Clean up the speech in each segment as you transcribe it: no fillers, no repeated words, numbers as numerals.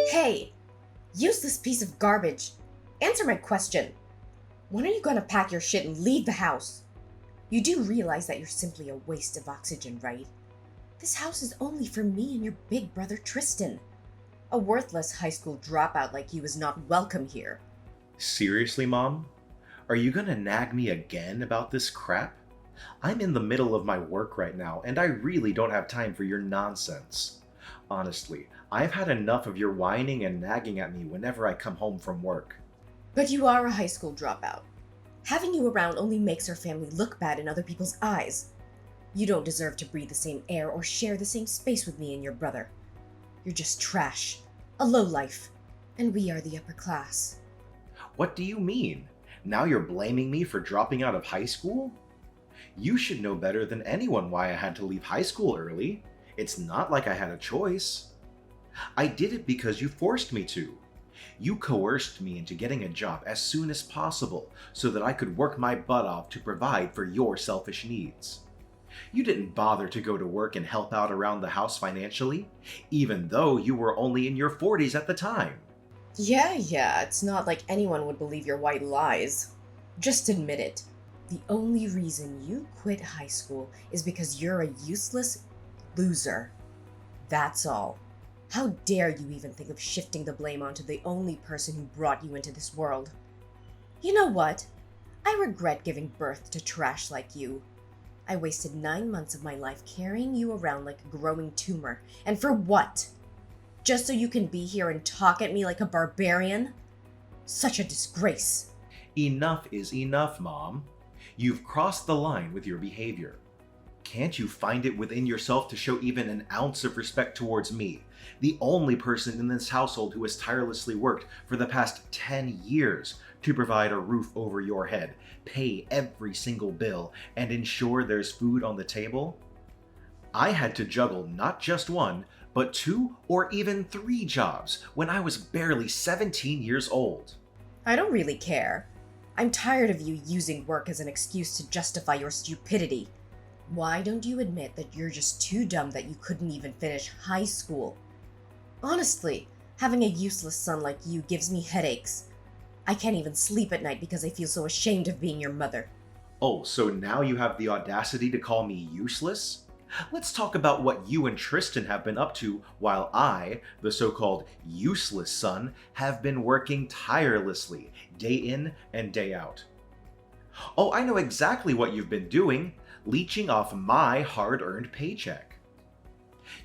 Hey, useless piece of garbage. Answer my question. When are you gonna pack your shit and leave the house? You do realize that you're simply a waste of oxygen, right? This house is only for me and your big brother Tristan. A worthless high school dropout like you is not welcome here. Seriously, Mom? Are you gonna nag me again about this crap? I'm in the middle of my work right now, and I really don't have time for your nonsense. Honestly, I've had enough of your whining and nagging at me whenever I come home from work. But you are a high school dropout. Having you around only makes our family look bad in other people's eyes. You don't deserve to breathe the same air or share the same space with me and your brother. You're just trash, a lowlife, and we are the upper class. What do you mean? Now you're blaming me for dropping out of high school? You should know better than anyone why I had to leave high school early. It's not like I had a choice. I did it because you forced me to. You coerced me into getting a job as soon as possible so that I could work my butt off to provide for your selfish needs. You didn't bother to go to work and help out around the house financially, even though you were only in your 40s at the time. Yeah, it's not like anyone would believe your white lies. Just admit it. The only reason you quit high school is because you're a useless loser. That's all. How dare you even think of shifting the blame onto the only person who brought you into this world? You know what? I regret giving birth to trash like you. I wasted 9 months of my life carrying you around like a growing tumor. And for what? Just so you can be here and talk at me like a barbarian? Such a disgrace. Enough is enough, Mom. You've crossed the line with your behavior. Can't you find it within yourself to show even an ounce of respect towards me, the only person in this household who has tirelessly worked for the past 10 years to provide a roof over your head, pay every single bill, and ensure there's food on the table? I had to juggle not just one, but 2 or even 3 jobs when I was barely 17 years old. I don't really care. I'm tired of you using work as an excuse to justify your stupidity. Why don't you admit that you're just too dumb that you couldn't even finish high school? Honestly, having a useless son like you gives me headaches. I can't even sleep at night because I feel so ashamed of being your mother. Oh, so now you have the audacity to call me useless? Let's talk about what you and Tristan have been up to while I, the so-called useless son, have been working tirelessly, day in and day out. Oh, I know exactly what you've been doing, leeching off my hard-earned paycheck.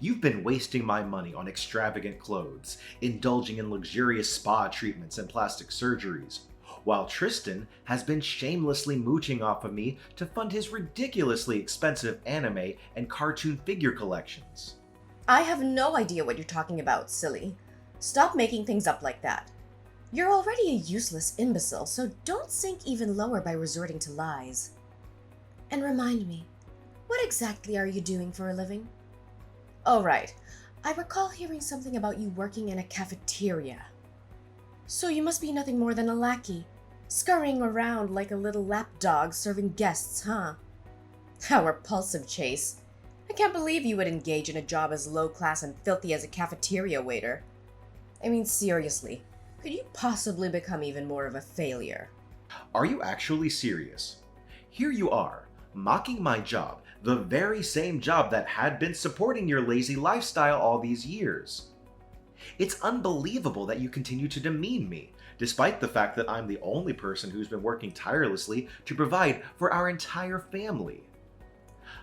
You've been wasting my money on extravagant clothes, indulging in luxurious spa treatments and plastic surgeries, while Tristan has been shamelessly mooching off of me to fund his ridiculously expensive anime and cartoon figure collections. I have no idea what you're talking about, silly. Stop making things up like that. You're already a useless imbecile, so don't sink even lower by resorting to lies. And remind me, what exactly are you doing for a living? Oh, right. I recall hearing something about you working in a cafeteria. So you must be nothing more than a lackey, scurrying around like a little lapdog serving guests, huh? How repulsive, Chase. I can't believe you would engage in a job as low-class and filthy as a cafeteria waiter. I mean, seriously, could you possibly become even more of a failure? Are you actually serious? Here you are, mocking my job, the very same job that had been supporting your lazy lifestyle all these years. It's unbelievable that you continue to demean me, despite the fact that I'm the only person who's been working tirelessly to provide for our entire family.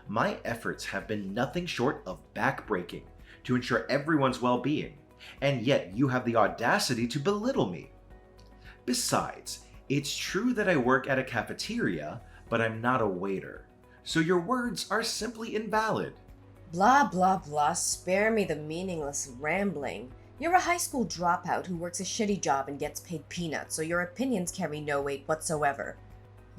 My efforts have been nothing short of backbreaking to ensure everyone's well-being, and yet you have the audacity to belittle me. Besides, it's true that I work at a cafeteria, but I'm not a waiter, so your words are simply invalid. Blah, blah, blah, spare me the meaningless rambling. You're a high school dropout who works a shitty job and gets paid peanuts, so your opinions carry no weight whatsoever.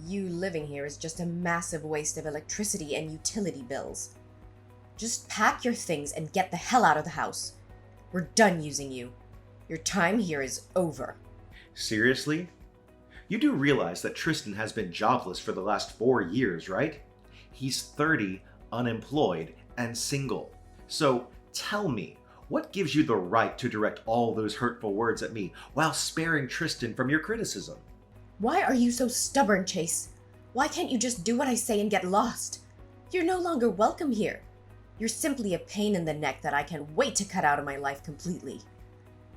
You living here is just a massive waste of electricity and utility bills. Just pack your things and get the hell out of the house. We're done using you. Your time here is over. Seriously? You do realize that Tristan has been jobless for the last 4 years, right? He's 30, unemployed, and single. So tell me, What gives you the right to direct all those hurtful words at me while sparing Tristan from your criticism? Why are you so stubborn, Chase? Why can't you just do what I say and get lost? You're no longer welcome here. You're simply a pain in the neck that I can't wait to cut out of my life completely.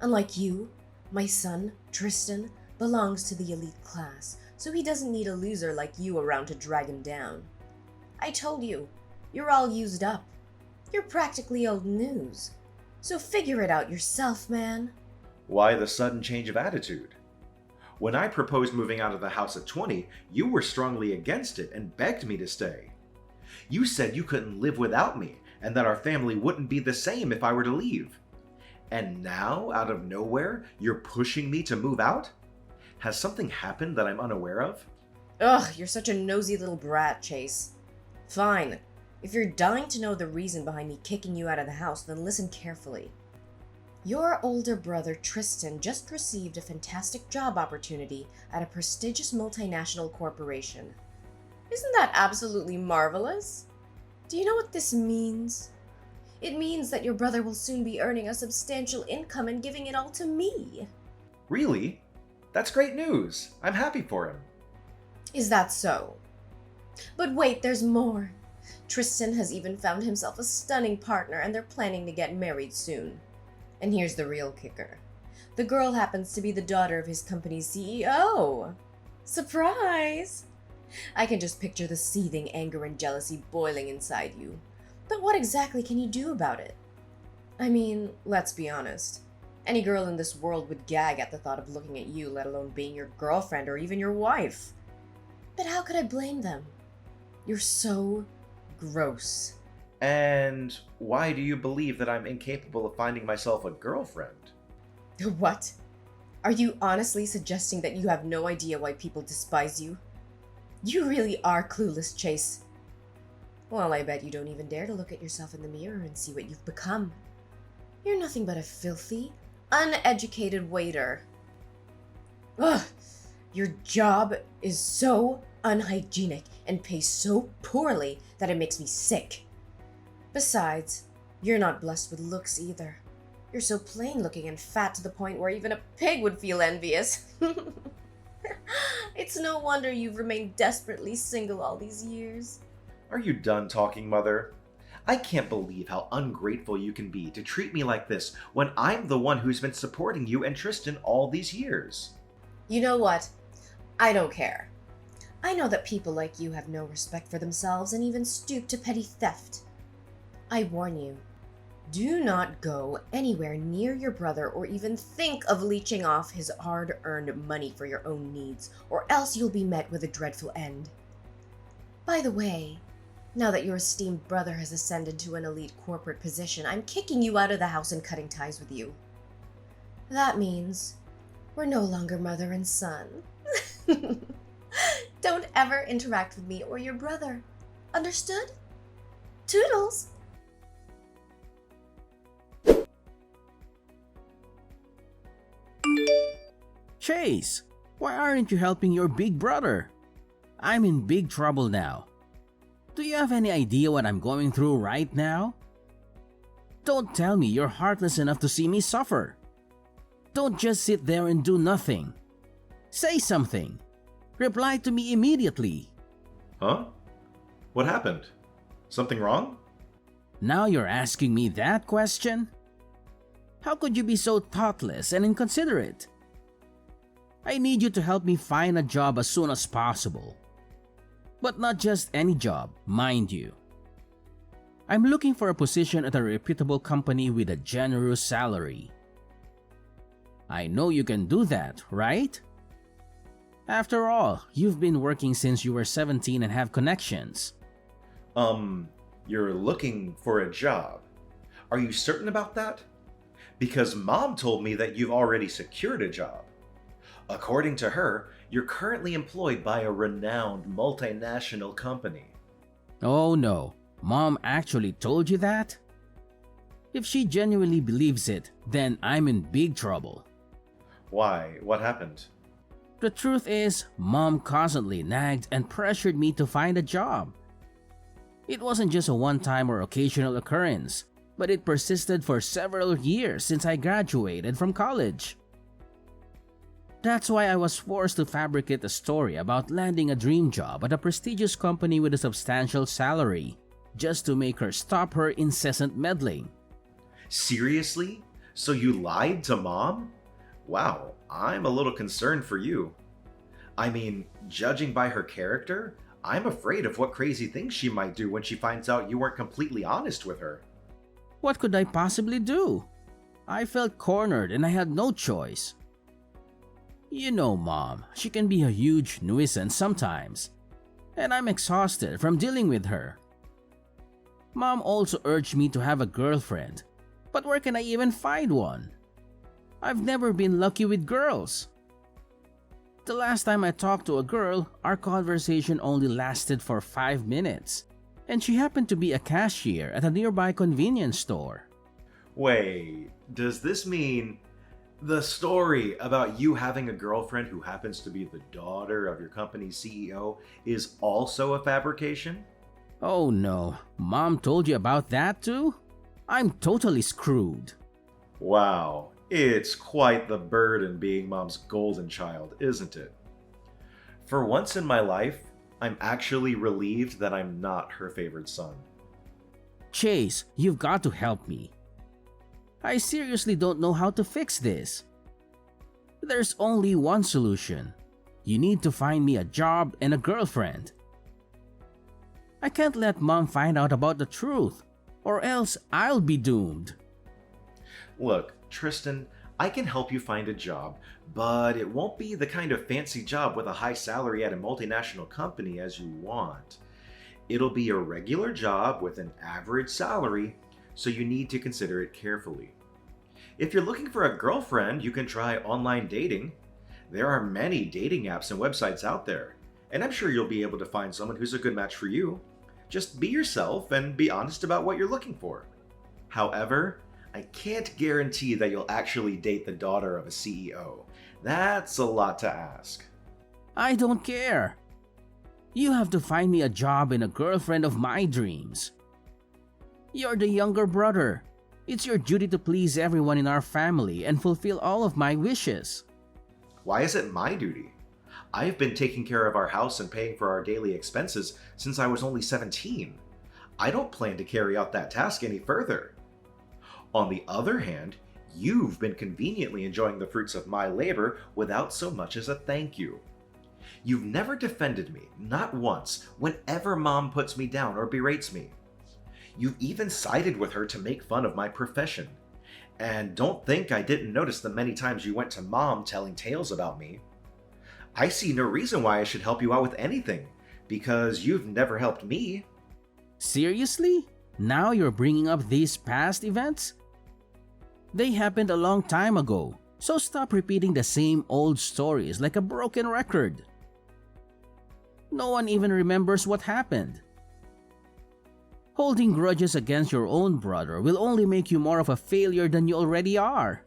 Unlike you, my son, Tristan, belongs to the elite class, so he doesn't need a loser like you around to drag him down. I told you, you're all used up. You're practically old news. So figure it out yourself, man. Why the sudden change of attitude? When I proposed moving out of the house at 20, you were strongly against it and begged me to stay. You said you couldn't live without me and that our family wouldn't be the same if I were to leave. And now, out of nowhere, you're pushing me to move out? Has something happened that I'm unaware of? Ugh, you're such a nosy little brat, Chase. Fine. If you're dying to know the reason behind me kicking you out of the house, then listen carefully. Your older brother, Tristan, just received a fantastic job opportunity at a prestigious multinational corporation. Isn't that absolutely marvelous? Do you know what this means? It means that your brother will soon be earning a substantial income and giving it all to me. Really? That's great news. I'm happy for him. Is that so? But wait, there's more. Tristan has even found himself a stunning partner and they're planning to get married soon. And here's the real kicker. The girl happens to be the daughter of his company's CEO. Surprise! I can just picture the seething anger and jealousy boiling inside you. But what exactly can you do about it? I mean, let's be honest. Any girl in this world would gag at the thought of looking at you, let alone being your girlfriend or even your wife. But how could I blame them? You're so gross. And why do you believe that I'm incapable of finding myself a girlfriend? What? Are you honestly suggesting that you have no idea why people despise you? You really are clueless, Chase. Well, I bet you don't even dare to look at yourself in the mirror and see what you've become. You're nothing but a filthy, uneducated waiter. Ugh! Your job is so unhygienic and pays so poorly that it makes me sick. Besides, you're not blessed with looks either. You're so plain looking and fat to the point where even a pig would feel envious. It's no wonder you've remained desperately single all these years. Are you done talking, Mother? I can't believe how ungrateful you can be to treat me like this when I'm the one who's been supporting you and Tristan all these years. You know what? I don't care. I know that people like you have no respect for themselves and even stoop to petty theft. I warn you, do not go anywhere near your brother or even think of leeching off his hard-earned money for your own needs, or else you'll be met with a dreadful end. By the way, now that your esteemed brother has ascended to an elite corporate position, I'm kicking you out of the house and cutting ties with you. That means we're no longer mother and son. Don't ever interact with me or your brother. Understood? Toodles! Chase, why aren't you helping your big brother? I'm in big trouble now. Do you have any idea what I'm going through right now? Don't tell me you're heartless enough to see me suffer. Don't just sit there and do nothing. Say something. Reply to me immediately. Huh? What happened? Something wrong? Now you're asking me that question? How could you be so thoughtless and inconsiderate? I need you to help me find a job as soon as possible. But not just any job, mind you. I'm looking for a position at a reputable company with a generous salary. I know you can do that, right? After all, you've been working since you were 17 and have connections. You're looking for a job. Are you certain about that? Because Mom told me that you've already secured a job. According to her, you're currently employed by a renowned multinational company. Oh no, Mom actually told you that? If she genuinely believes it, then I'm in big trouble. Why? What happened? The truth is, Mom constantly nagged and pressured me to find a job. It wasn't just a one-time or occasional occurrence. but it persisted for several years since I graduated from college. That's why I was forced to fabricate a story about landing a dream job at a prestigious company with a substantial salary, just to make her stop her incessant meddling. Seriously? So you lied to Mom? Wow, I'm a little concerned for you. I mean, judging by her character, I'm afraid of what crazy things she might do when she finds out you weren't completely honest with her. What could I possibly do? I felt cornered and I had no choice. You know, Mom, she can be a huge nuisance sometimes, and I'm exhausted from dealing with her. Mom also urged me to have a girlfriend, but where can I even find one? I've never been lucky with girls. The last time I talked to a girl, our conversation only lasted for 5 minutes, and she happened to be a cashier at a nearby convenience store. Wait, does this mean the story about you having a girlfriend who happens to be the daughter of your company's CEO is also a fabrication? Oh no, Mom told you about that too? I'm totally screwed. Wow, it's quite the burden being Mom's golden child, isn't it? For once in my life, I'm actually relieved that I'm not her favorite son. Chase, you've got to help me. I seriously don't know how to fix this. There's only one solution. You need to find me a job and a girlfriend. I can't let Mom find out about the truth, or else I'll be doomed. Look, Tristan, I can help you find a job, but it won't be the kind of fancy job with a high salary at a multinational company as you want. It'll be a regular job with an average salary, so you need to consider it carefully. If you're looking for a girlfriend, you can try online dating. There are many dating apps and websites out there, and I'm sure you'll be able to find someone who's a good match for you. Just be yourself and be honest about what you're looking for. However, I can't guarantee that you'll actually date the daughter of a CEO. That's a lot to ask. I don't care. You have to find me a job and a girlfriend of my dreams. You're the younger brother. It's your duty to please everyone in our family and fulfill all of my wishes. Why is it my duty? I've been taking care of our house and paying for our daily expenses since I was only 17. I don't plan to carry out that task any further. On the other hand, you've been conveniently enjoying the fruits of my labor without so much as a thank you. You've never defended me, not once, whenever Mom puts me down or berates me. You've even sided with her to make fun of my profession. And don't think I didn't notice the many times you went to Mom telling tales about me. I see no reason why I should help you out with anything, because you've never helped me. Seriously? Now you're bringing up these past events? They happened a long time ago, so stop repeating the same old stories like a broken record. No one even remembers what happened. Holding grudges against your own brother will only make you more of a failure than you already are.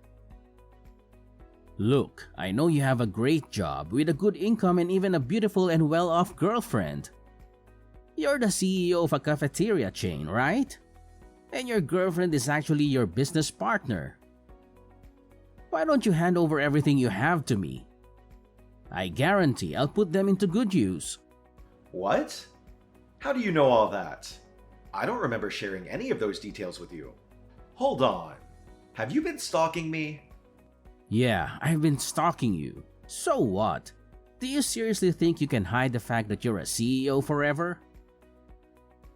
Look, I know you have a great job with a good income and even a beautiful and well-off girlfriend. You're the CEO of a cafeteria chain, right? And your girlfriend is actually your business partner. Why don't you hand over everything you have to me? I guarantee I'll put them into good use. What? How do you know all that? I don't remember sharing any of those details with you. Hold on. Have you been stalking me? Yeah, I've been stalking you. So what? Do you seriously think you can hide the fact that you're a CEO forever?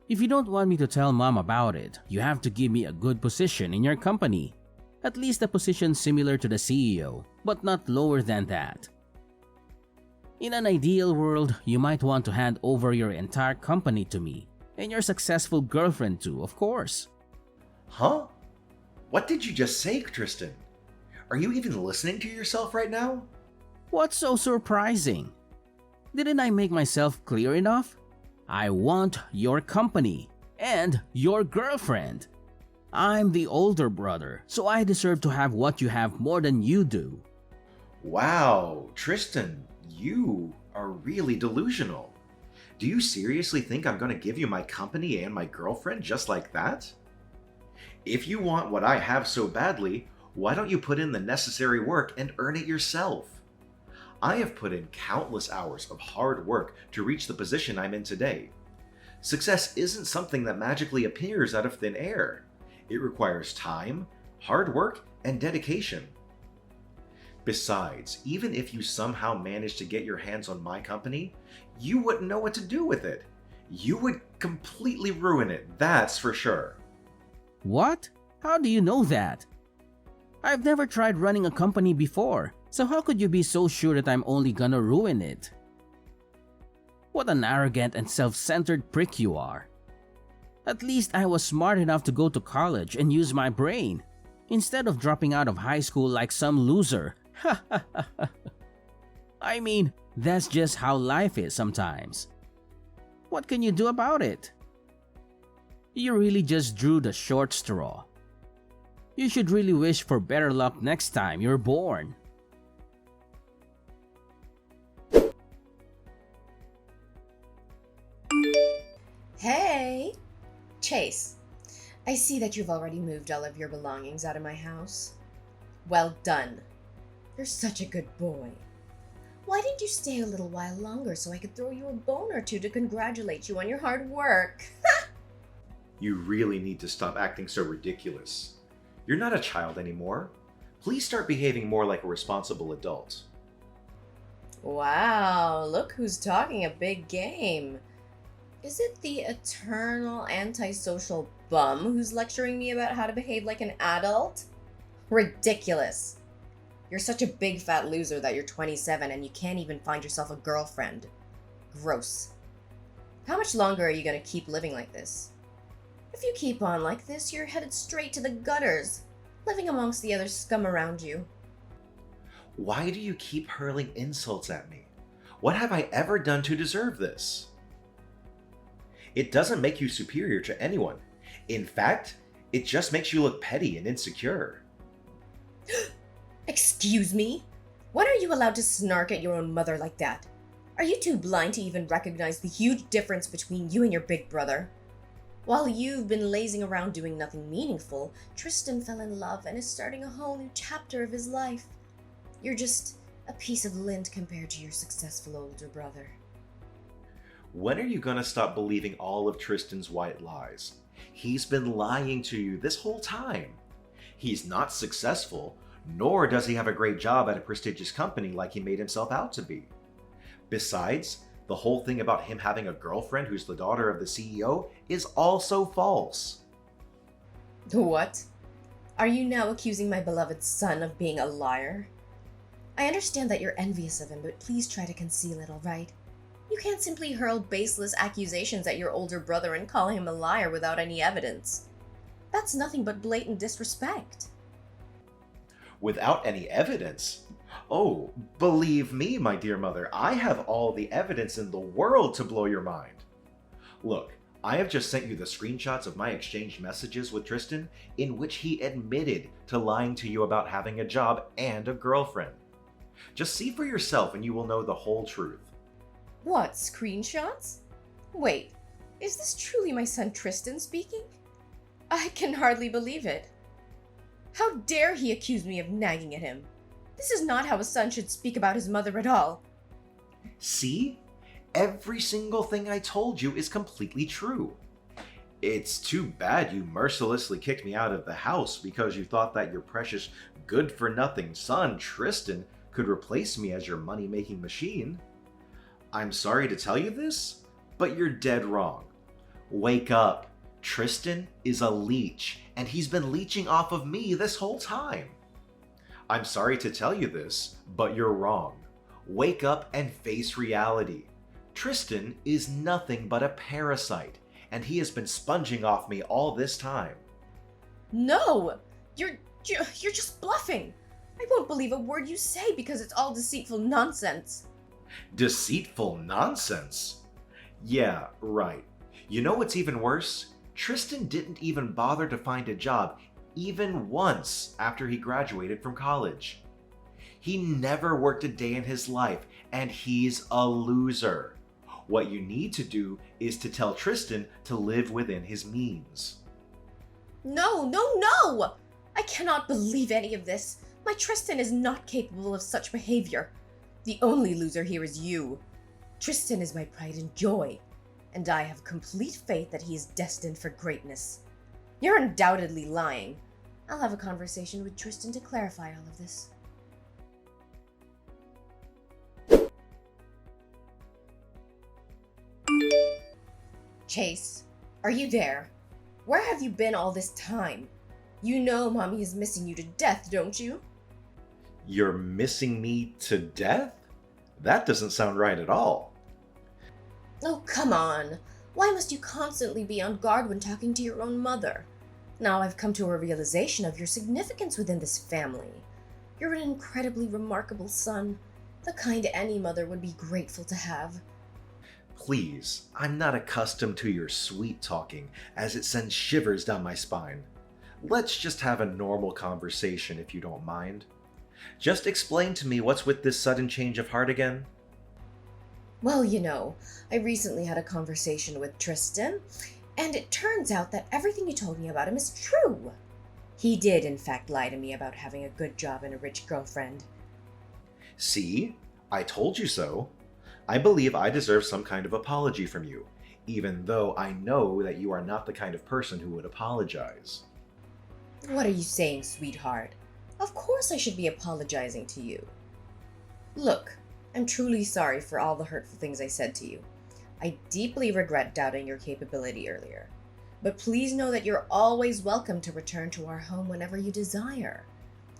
If you don't want me to tell Mom about it, you have to give me a good position in your company. At least a position similar to the CEO, but not lower than that. In an ideal world, you might want to hand over your entire company to me, and your successful girlfriend too, of course. Huh? What did you just say, Tristan? Are you even listening to yourself right now? What's so surprising? Didn't I make myself clear enough? I want your company and your girlfriend. I'm the older brother, so I deserve to have what you have more than you do. Wow, Tristan, you are really delusional. Do you seriously think I'm going to give you my company and my girlfriend just like that? If you want what I have so badly, why don't you put in the necessary work and earn it yourself? I have put in countless hours of hard work to reach the position I'm in today. Success isn't something that magically appears out of thin air. It requires time, hard work, and dedication. Besides, even if you somehow managed to get your hands on my company, you wouldn't know what to do with it. You would completely ruin it, that's for sure. What? How do you know that? I've never tried running a company before, so how could you be so sure that I'm only gonna ruin it? What an arrogant and self-centered prick you are. At least I was smart enough to go to college and use my brain, instead of dropping out of high school like some loser. I mean, that's just how life is sometimes. What can you do about it? You really just drew the short straw. You should really wish for better luck next time you're born. Hey! Chase, I see that you've already moved all of your belongings out of my house. Well done. You're such a good boy. Why didn't you stay a little while longer so I could throw you a bone or two to congratulate you on your hard work? You really need to stop acting so ridiculous. You're not a child anymore. Please start behaving more like a responsible adult. Wow, look who's talking a big game. Is it the eternal antisocial bum who's lecturing me about how to behave like an adult? Ridiculous. You're such a big fat loser that you're 27 and you can't even find yourself a girlfriend. Gross. How much longer are you gonna keep living like this? If you keep on like this, you're headed straight to the gutters, living amongst the other scum around you. Why do you keep hurling insults at me? What have I ever done to deserve this? It doesn't make you superior to anyone. In fact, it just makes you look petty and insecure. Excuse me? When are you allowed to snark at your own mother like that? Are you too blind to even recognize the huge difference between you and your big brother? While you've been lazing around doing nothing meaningful, Tristan fell in love and is starting a whole new chapter of his life. You're just a piece of lint compared to your successful older brother. When are you gonna stop believing all of Tristan's white lies? He's been lying to you this whole time. He's not successful, nor does he have a great job at a prestigious company like he made himself out to be. Besides, the whole thing about him having a girlfriend who's the daughter of the CEO is also false. What? Are you now accusing my beloved son of being a liar? I understand that you're envious of him, but please try to conceal it, alright? You can't simply hurl baseless accusations at your older brother and call him a liar without any evidence. That's nothing but blatant disrespect. Without any evidence? Oh, believe me, my dear mother, I have all the evidence in the world to blow your mind. Look, I have just sent you the screenshots of my exchanged messages with Tristan in which he admitted to lying to you about having a job and a girlfriend. Just see for yourself and you will know the whole truth. What, screenshots? Wait, is this truly my son Tristan speaking? I can hardly believe it. How dare he accuse me of nagging at him? This is not how a son should speak about his mother at all. See? Every single thing I told you is completely true. It's too bad you mercilessly kicked me out of the house because you thought that your precious good-for-nothing son, Tristan, could replace me as your money-making machine. I'm sorry to tell you this, but you're dead wrong. Wake up. Tristan is a leech, and he's been leeching off of me this whole time. I'm sorry to tell you this, but you're wrong. Wake up and face reality. Tristan is nothing but a parasite, and he has been sponging off me all this time. No! You're just bluffing! I won't believe a word you say because it's all deceitful nonsense. Deceitful nonsense? Yeah, right. You know what's even worse? Tristan didn't even bother to find a job even once after he graduated from college. He never worked a day in his life, and he's a loser. What you need to do is to tell Tristan to live within his means. No, no, no! I cannot believe any of this. My Tristan is not capable of such behavior. The only loser here is you. Tristan is my pride and joy, and I have complete faith that he is destined for greatness. You're undoubtedly lying. I'll have a conversation with Tristan to clarify all of this. Chase, are you there? Where have you been all this time? You know Mommy is missing you to death, don't you? You're missing me to death? That doesn't sound right at all. Oh, come on. Why must you constantly be on guard when talking to your own mother? Now I've come to a realization of your significance within this family. You're an incredibly remarkable son, the kind any mother would be grateful to have. Please, I'm not accustomed to your sweet talking, as it sends shivers down my spine. Let's just have a normal conversation if you don't mind. Just explain to me what's with this sudden change of heart again. Well, I recently had a conversation with Tristan, and it turns out that everything you told me about him is true. He did, in fact, lie to me about having a good job and a rich girlfriend. See? I told you so. I believe I deserve some kind of apology from you, even though I know that you are not the kind of person who would apologize. What are you saying, sweetheart? Of course I should be apologizing to you. Look, I'm truly sorry for all the hurtful things I said to you. I deeply regret doubting your capability earlier. But please know that you're always welcome to return to our home whenever you desire.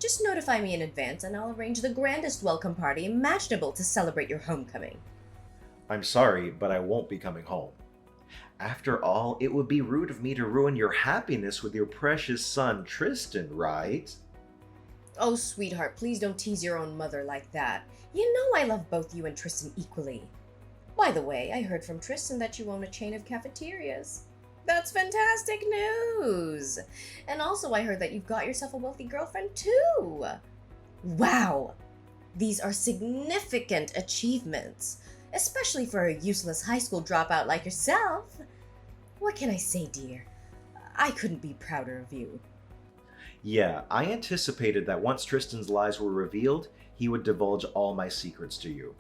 Just notify me in advance and I'll arrange the grandest welcome party imaginable to celebrate your homecoming. I'm sorry, but I won't be coming home. After all, it would be rude of me to ruin your happiness with your precious son, Tristan, right? Oh, sweetheart, please don't tease your own mother like that. You know I love both you and Tristan equally. By the way, I heard from Tristan that you own a chain of cafeterias. That's fantastic news! And also I heard that you've got yourself a wealthy girlfriend too! Wow! These are significant achievements, especially for a useless high school dropout like yourself. What can I say, dear? I couldn't be prouder of you. Yeah, I anticipated that once Tristan's lies were revealed, he would divulge all my secrets to you.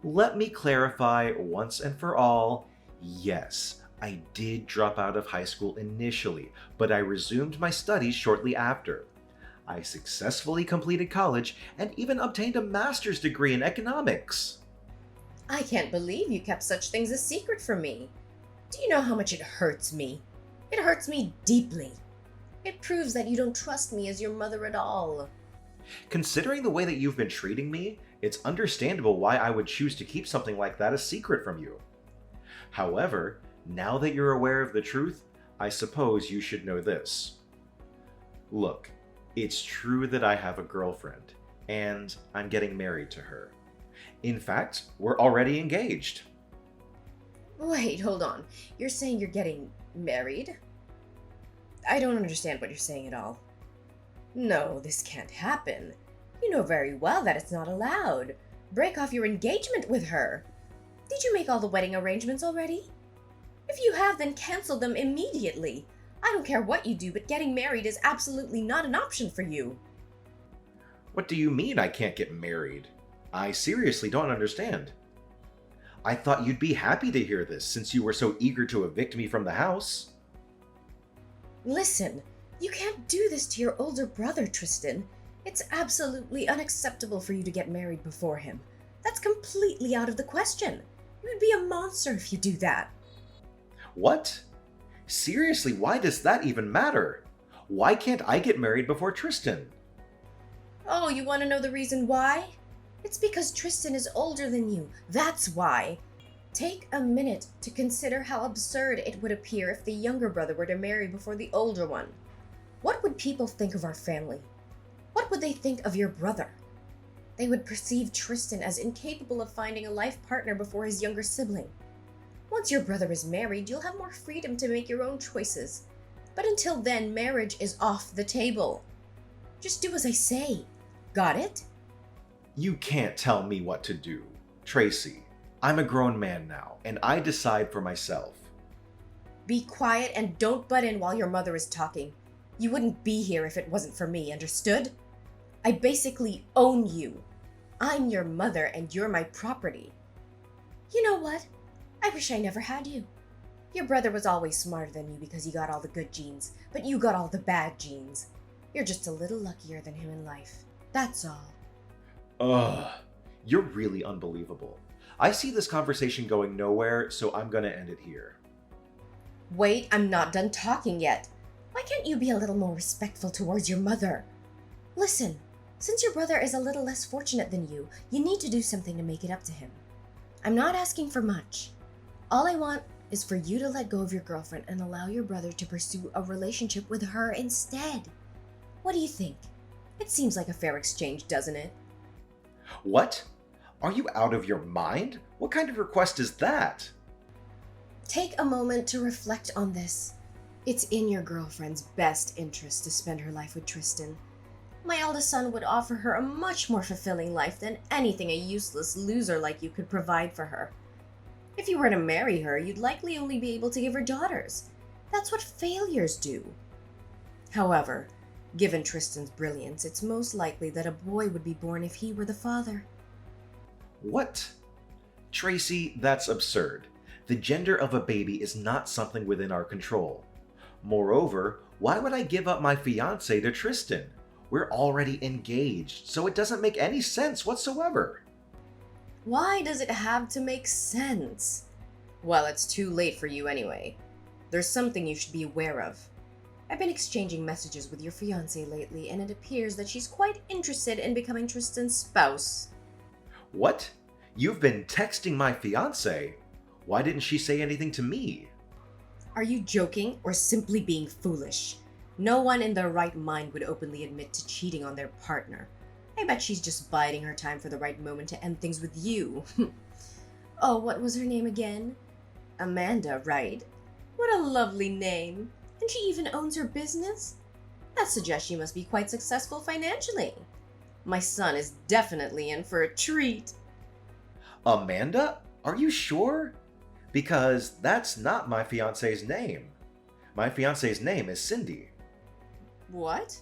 Let me clarify once and for all, yes, I did drop out of high school initially, but I resumed my studies shortly after. I successfully completed college and even obtained a master's degree in economics. I can't believe you kept such things a secret from me. Do you know how much it hurts me? It hurts me deeply. It proves that you don't trust me as your mother at all. Considering the way that you've been treating me, it's understandable why I would choose to keep something like that a secret from you. However, now that you're aware of the truth, I suppose you should know this. Look, it's true that I have a girlfriend, and I'm getting married to her. In fact, we're already engaged. Wait, hold on. You're saying you're getting married? I don't understand what you're saying at all. No, this can't happen. You know very well that it's not allowed. Break off your engagement with her. Did you make all the wedding arrangements already? If you have, then cancel them immediately. I don't care what you do, but getting married is absolutely not an option for you. What do you mean I can't get married? I seriously don't understand. I thought you'd be happy to hear this since you were so eager to evict me from the house. Listen, you can't do this to your older brother, Tristan. It's absolutely unacceptable for you to get married before him. That's completely out of the question. You would be a monster if you do that. What? Seriously, why does that even matter? Why can't I get married before Tristan? Oh, you want to know the reason why? It's because Tristan is older than you. That's why. Take a minute to consider how absurd it would appear if the younger brother were to marry before the older one. What would people think of our family? What would they think of your brother? They would perceive Tristan as incapable of finding a life partner before his younger sibling. Once your brother is married, you'll have more freedom to make your own choices. But until then, marriage is off the table. Just do as I say. Got it? You can't tell me what to do. Tracy, I'm a grown man now, and I decide for myself. Be quiet and don't butt in while your mother is talking. You wouldn't be here if it wasn't for me, understood? I basically own you. I'm your mother and you're my property. You know what? I wish I never had you. Your brother was always smarter than you because he got all the good genes, but you got all the bad genes. You're just a little luckier than him in life. That's all. Ugh, you're really unbelievable. I see this conversation going nowhere, so I'm gonna end it here. Wait, I'm not done talking yet. Why can't you be a little more respectful towards your mother? Listen, since your brother is a little less fortunate than you need to do something to make it up to him. I'm not asking for much. All I want is for you to let go of your girlfriend and allow your brother to pursue a relationship with her instead. What do you think? It seems like a fair exchange, doesn't it? What? Are you out of your mind? What kind of request is that? Take a moment to reflect on this. It's in your girlfriend's best interest to spend her life with Tristan. My eldest son would offer her a much more fulfilling life than anything a useless loser like you could provide for her. If you were to marry her, you'd likely only be able to give her daughters. That's what failures do. However, given Tristan's brilliance, it's most likely that a boy would be born if he were the father. What? Tracy, that's absurd. The gender of a baby is not something within our control. Moreover, why would I give up my fiancé to Tristan? We're already engaged, so it doesn't make any sense whatsoever. Why does it have to make sense? Well, it's too late for you anyway. There's something you should be aware of. I've been exchanging messages with your fiancée lately, and it appears that she's quite interested in becoming Tristan's spouse. What? You've been texting my fiancé? Why didn't she say anything to me? Are you joking or simply being foolish? No one in their right mind would openly admit to cheating on their partner. I bet she's just biding her time for the right moment to end things with you. Oh, what was her name again? Amanda, right? What a lovely name. And she even owns her business? That suggests she must be quite successful financially. My son is definitely in for a treat. Amanda? Are you sure? Because that's not my fiancé's name. My fiancé's name is Cindy. What?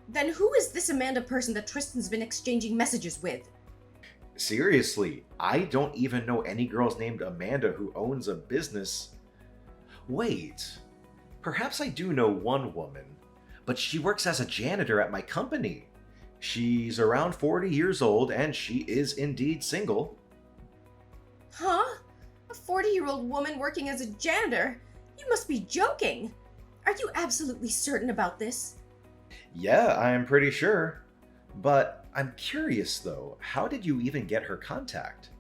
Then who is this Amanda person that Tristan's been exchanging messages with? Seriously, I don't even know any girls named Amanda who owns a business. Wait, perhaps I do know one woman, but she works as a janitor at my company. She's around 40 years old and she is indeed single. Huh? A 40-year-old woman working as a janitor? You must be joking. Are you absolutely certain about this? Yeah, I'm pretty sure. But I'm curious though, how did you even get her contact?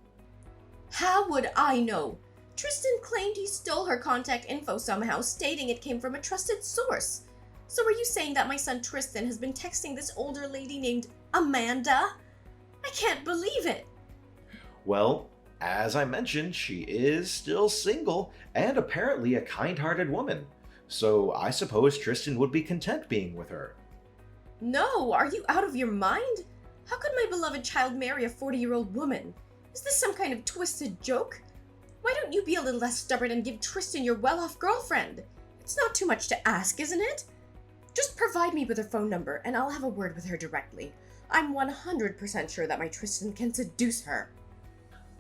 How would I know? Tristan claimed he stole her contact info somehow, stating it came from a trusted source. So are you saying that my son Tristan has been texting this older lady named Amanda? I can't believe it. Well, as I mentioned, she is still single and apparently a kind-hearted woman. So I suppose Tristan would be content being with her. No, are you out of your mind? How could my beloved child marry a 40-year-old woman? Is this some kind of twisted joke? Why don't you be a little less stubborn and give Tristan your well-off girlfriend? It's not too much to ask, isn't it? Just provide me with her phone number and I'll have a word with her directly. I'm 100% sure that my Tristan can seduce her.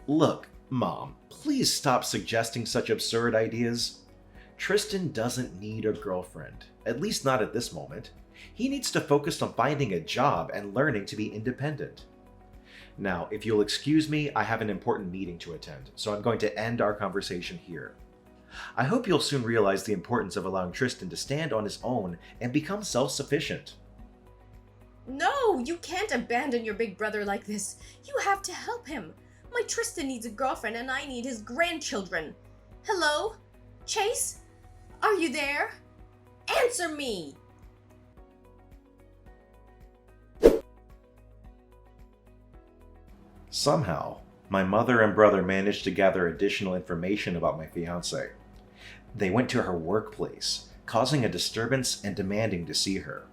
Look, Mom, please stop suggesting such absurd ideas. Tristan doesn't need a girlfriend, at least not at this moment. He needs to focus on finding a job and learning to be independent. Now, if you'll excuse me, I have an important meeting to attend, so I'm going to end our conversation here. I hope you'll soon realize the importance of allowing Tristan to stand on his own and become self-sufficient. No, you can't abandon your big brother like this. You have to help him. My Tristan needs a girlfriend and I need his grandchildren. Hello? Chase? Are you there? Answer me! Somehow, my mother and brother managed to gather additional information about my fiancée. They went to her workplace, causing a disturbance and demanding to see her.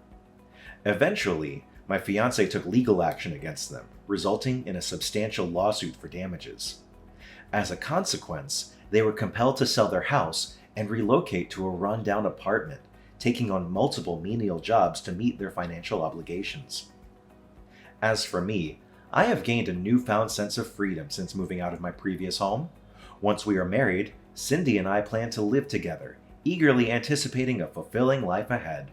Eventually, my fiancé took legal action against them, resulting in a substantial lawsuit for damages. As a consequence, they were compelled to sell their house and relocate to a rundown apartment, taking on multiple menial jobs to meet their financial obligations. As for me, I have gained a newfound sense of freedom since moving out of my previous home. Once we are married, Cindy and I plan to live together, eagerly anticipating a fulfilling life ahead.